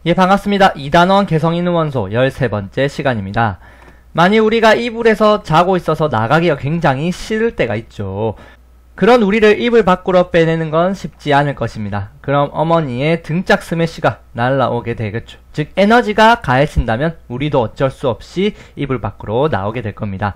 예, 반갑습니다. 2단원 개성 있는 원소 13번째 시간입니다. 만일 우리가 이불에서 자고 있어서 나가기가 굉장히 싫을 때가 있죠. 그런 우리를 이불 밖으로 빼내는 건 쉽지 않을 것입니다. 그럼 어머니의 등짝 스매시가 날라오게 되겠죠. 즉 에너지가 가해진다면 우리도 어쩔 수 없이 이불 밖으로 나오게 될 겁니다.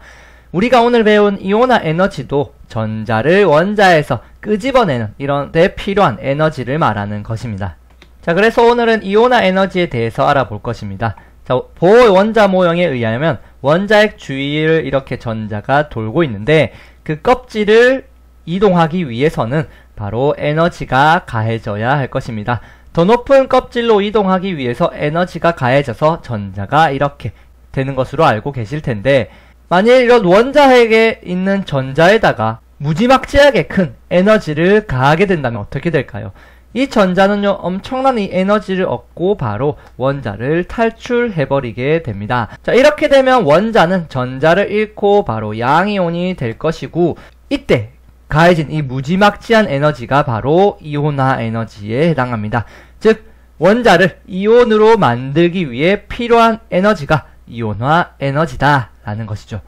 우리가 오늘 배운 이온화 에너지도 전자를 원자에서 끄집어내는 이런 데 필요한 에너지를 말하는 것입니다. 자, 그래서 오늘은 이온화 에너지에 대해서 알아볼 것입니다. 자, 보호 원자 모형에 의하면 원자핵 주위를 이렇게 전자가 돌고 있는데 그 껍질을 이동하기 위해서는 바로 에너지가 가해져야 할 것입니다. 더 높은 껍질로 이동하기 위해서 에너지가 가해져서 전자가 이렇게 되는 것으로 알고 계실 텐데, 만일 이런 원자핵에 있는 전자에다가 무지막지하게 큰 에너지를 가하게 된다면 어떻게 될까요? 이 전자는요, 엄청난 이 에너지를 얻고 바로 원자를 탈출해버리게 됩니다. 자, 이렇게 되면 원자는 전자를 잃고 바로 양이온이 될 것이고, 이때 가해진 이 무지막지한 에너지가 바로 이온화 에너지에 해당합니다. 즉 원자를 이온으로 만들기 위해 필요한 에너지가 이온화 에너지다 라는 것이죠.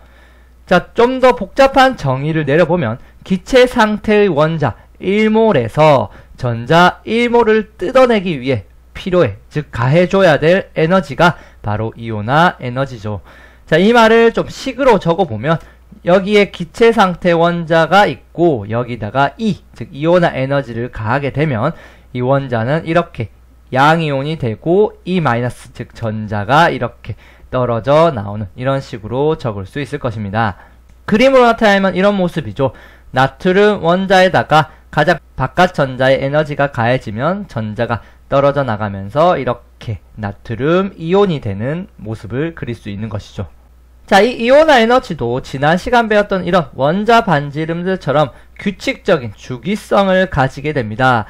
자, 좀 더 복잡한 정의를 내려보면 기체 상태의 원자 1몰에서 전자 1몰을 뜯어내기 위해 필요해, 즉 가해줘야 될 에너지가 바로 이온화 에너지죠. 자, 이 말을 좀 식으로 적어보면 여기에 기체 상태 원자가 있고 여기다가 즉 이온화 에너지를 가하게 되면 이 원자는 이렇게 양이온이 되고 즉 전자가 이렇게 떨어져 나오는 이런 식으로 적을 수 있을 것입니다. 그림으로 나타내면 이런 모습이죠. 나트륨 원자에다가 가장 바깥 전자의 에너지가 가해지면 전자가 떨어져 나가면서 이렇게 나트륨 이온이 되는 모습을 그릴 수 있는 것이죠. 자, 이 이온화 에너지도 지난 시간 배웠던 이런 원자 반지름들처럼 규칙적인 주기성을 가지게 됩니다.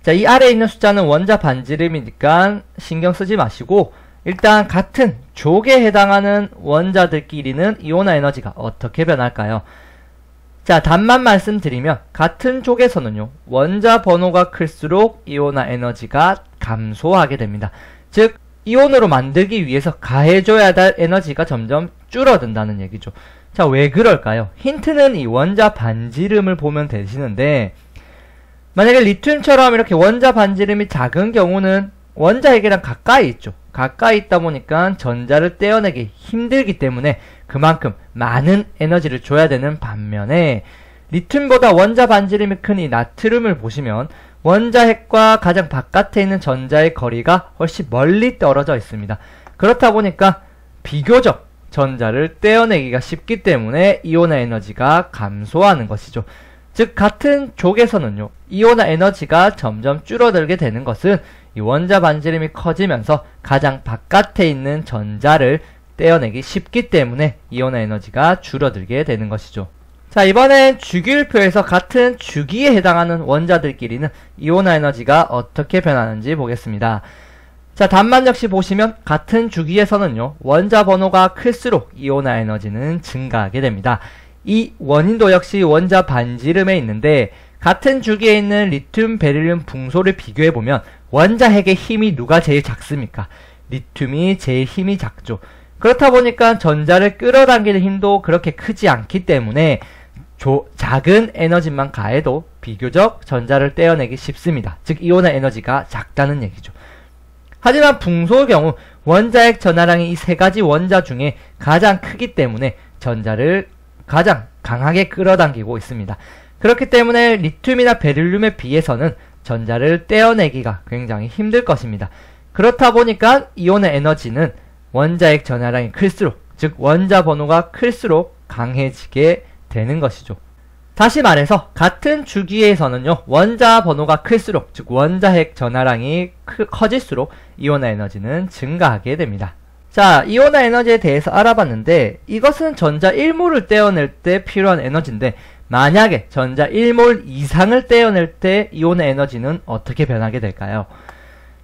자, 이 아래에 있는 숫자는 원자 반지름이니까 신경 쓰지 마시고, 일단 같은 족에 해당하는 원자들끼리는 이온화 에너지가 어떻게 변할까요? 자, 답만 말씀드리면 같은 족에서는요, 원자 번호가 클수록 이온화 에너지가 감소하게 됩니다. 즉 이온으로 만들기 위해서 가해줘야 할 에너지가 점점 줄어든다는 얘기죠. 자, 왜 그럴까요? 힌트는 이 원자 반지름을 보면 되시는데, 만약에 리튬처럼 이렇게 원자 반지름이 작은 경우는 원자핵이랑 가까이 있죠. 가까이 있다 보니까 전자를 떼어내기 힘들기 때문에 그만큼 많은 에너지를 줘야 되는 반면에, 리튬보다 원자 반지름이 큰 이 나트륨을 보시면 원자핵과 가장 바깥에 있는 전자의 거리가 훨씬 멀리 떨어져 있습니다. 그렇다 보니까 비교적 전자를 떼어내기가 쉽기 때문에 이온화 에너지가 감소하는 것이죠. 즉 같은 족에서는요, 이온화 에너지가 점점 줄어들게 되는 것은 이 원자 반지름이 커지면서 가장 바깥에 있는 전자를 떼어내기 쉽기 때문에 이온화 에너지가 줄어들게 되는 것이죠. 자, 이번엔 주기율표에서 같은 주기에 해당하는 원자들끼리는 이온화 에너지가 어떻게 변하는지 보겠습니다. 자, 답만 역시 보시면 같은 주기에서는요, 원자 번호가 클수록 이온화 에너지는 증가하게 됩니다. 이 원인도 역시 원자 반지름에 있는데, 같은 주기에 있는 리튬, 베릴륨, 붕소를 비교해보면 원자핵의 힘이 누가 제일 작습니까? 리튬이 제일 힘이 작죠. 그렇다 보니까 전자를 끌어당기는 힘도 그렇게 크지 않기 때문에 작은 에너지만 가해도 비교적 전자를 떼어내기 쉽습니다. 즉 이온화 에너지가 작다는 얘기죠. 하지만 붕소의 경우 원자핵 전하량이 이 세 가지 원자 중에 가장 크기 때문에 전자를 가장 강하게 끌어당기고 있습니다. 그렇기 때문에 리튬이나 베릴륨에 비해서는 전자를 떼어내기가 굉장히 힘들 것입니다. 그렇다 보니까 이온화 에너지는 원자핵 전하량이 클수록, 즉 원자 번호가 클수록 강해지게 되는 것이죠. 다시 말해서 같은 주기에서는요, 원자 번호가 클수록, 즉 원자핵 전하량이 커질수록 이온화 에너지는 증가하게 됩니다. 자, 이온화 에너지에 대해서 알아봤는데, 이것은 전자 1몰을 떼어낼 때 필요한 에너지인데, 만약에 전자 1몰 이상을 떼어낼 때 이온화 에너지는 어떻게 변하게 될까요?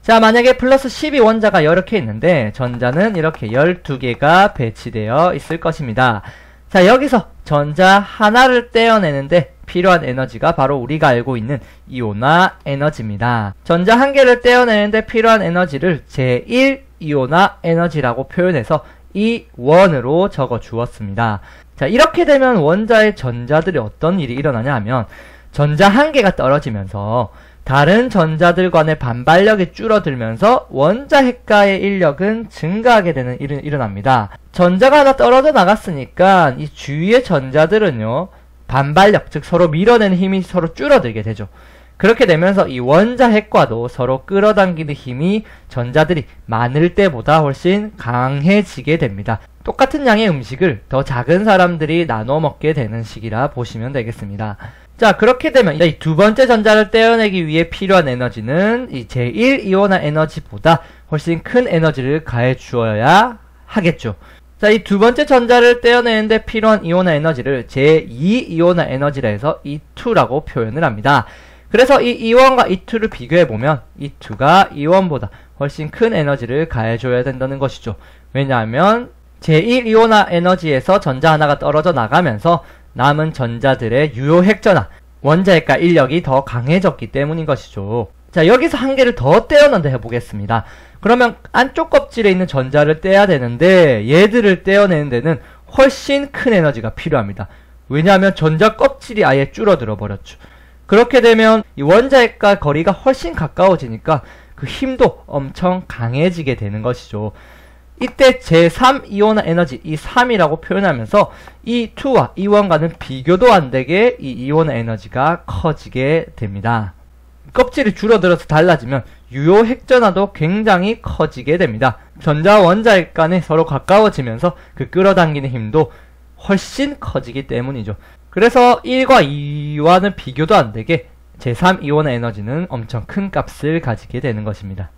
자, 만약에 플러스 12 원자가 이렇게 있는데 전자는 이렇게 12개가 배치되어 있을 것입니다. 자, 여기서 전자 하나를 떼어내는데 필요한 에너지가 바로 우리가 알고 있는 이온화 에너지입니다. 전자 한 개를 떼어내는데 필요한 에너지를 제1 이온화 에너지라고 표현해서 E1으로 적어 주었습니다. 자, 이렇게 되면 원자의 전자들이 어떤 일이 일어나냐 하면 전자 한 개가 떨어지면서 다른 전자들 간의 반발력이 줄어들면서 원자 핵과의 인력은 증가하게 되는 일이 일어납니다. 전자가 하나 떨어져 나갔으니까 이 주위의 전자들은요, 반발력, 즉 서로 밀어내는 힘이 서로 줄어들게 되죠. 그렇게 되면서 이 원자 핵과도 서로 끌어당기는 힘이 전자들이 많을 때보다 훨씬 강해지게 됩니다. 똑같은 양의 음식을 더 작은 사람들이 나눠 먹게 되는 식이라 보시면 되겠습니다. 자, 그렇게 되면 이 두 번째 전자를 떼어내기 위해 필요한 에너지는 이 제1 이온화 에너지보다 훨씬 큰 에너지를 가해 주어야 하겠죠. 자, 이 두 번째 전자를 떼어내는데 필요한 이온화 에너지를 제2 이온화 에너지라 해서 E2라고 표현을 합니다. 그래서 이 E1과 E2를 비교해보면 E2가 E1보다 훨씬 큰 에너지를 가해줘야 된다는 것이죠. 왜냐하면 제1 이온화 에너지에서 전자 하나가 떨어져 나가면서 남은 전자들의 유효 핵전화, 원자핵과 인력이 더 강해졌기 때문인 것이죠. 자, 여기서 한 개를 더 떼어낸다 해보겠습니다. 그러면 안쪽 껍질에 있는 전자를 떼야 되는데 얘들을 떼어내는 데는 훨씬 큰 에너지가 필요합니다. 왜냐하면 전자 껍질이 아예 줄어들어 버렸죠. 그렇게 되면 이 원자핵과 거리가 훨씬 가까워지니까 그 힘도 엄청 강해지게 되는 것이죠. 이때 제3 이온화 에너지, 이 3이라고 표현하면서 이 2와 E1과는 비교도 안 되게 이 이온화 에너지가 커지게 됩니다. 껍질이 줄어들어서 달라지면 유효 핵전화도 굉장히 커지게 됩니다. 전자와 원자핵 간에 서로 가까워지면서 그 끌어당기는 힘도 훨씬 커지기 때문이죠. 그래서 1과 2와는 비교도 안 되게 제3 이온화 에너지는 엄청 큰 값을 가지게 되는 것입니다.